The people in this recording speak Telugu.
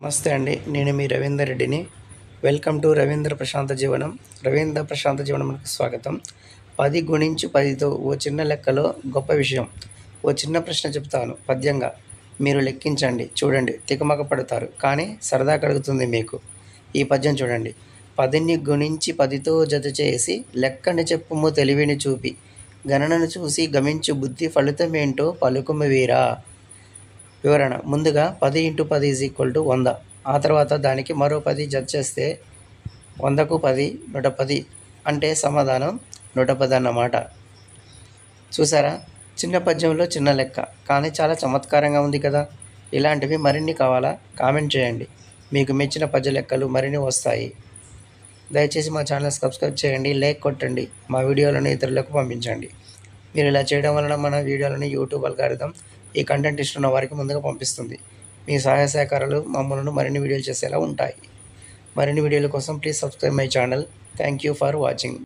నమస్తే అండి. నేను మీ రవీందర్ రెడ్డిని. వెల్కమ్ టు రవీంద్ర ప్రశాంత జీవనం. రవీంద్ర ప్రశాంత జీవనంకి స్వాగతం. 10 గుణించు 10తో ఓ చిన్న లెక్కలో గొప్ప విషయం. ఓ చిన్న ప్రశ్న చెప్తాను పద్యంగా. మీరు లెక్కించండి. చూడండి, తికమక పడతారు, కానీ సరదా కలుగుతుంది మీకు. ఈ పద్యం చూడండి. 10ని గుణించి 10తో జత చేసి లెక్కని చెప్పుము తెలివిని చూపి గణనను చూసి గమించు బుద్ధి ఫలితమేంటో పలుకుము వీరా. వివరణ. ముందుగా 10 × 10 = 100. ఆ తర్వాత దానికి మరో 10 జత చేస్తే 100కు 10 110, అంటే సమాధానం 110 అన్నమాట. చూసారా, చిన్న పద్యంలో చిన్న లెక్క, కానీ చాలా చమత్కారంగా ఉంది కదా. ఇలాంటివి మరిన్ని కావాలా? కామెంట్ చేయండి. మీకు మెచ్చిన పద్య లెక్కలు మరిన్ని వస్తాయి. దయచేసి మా ఛానల్ సబ్స్క్రైబ్ చేయండి, లైక్ కొట్టండి, మా వీడియోలను ఇతరులకు పంపించండి. మీరు ఇలా చేయడం వలన మన వీడియోలను యూట్యూబ్ అల్గారిథం ఈ కంటెంట్ ఇస్తున్న వారికి ముందుగా పంపిస్తుంది. మీ సహాయ సహకారాలు మమ్మల్ని మరిన్ని వీడియోలు చేసేలా ఉంటాయి. మరిన్ని వీడియోల కోసం please subscribe my channel. Thank you for watching.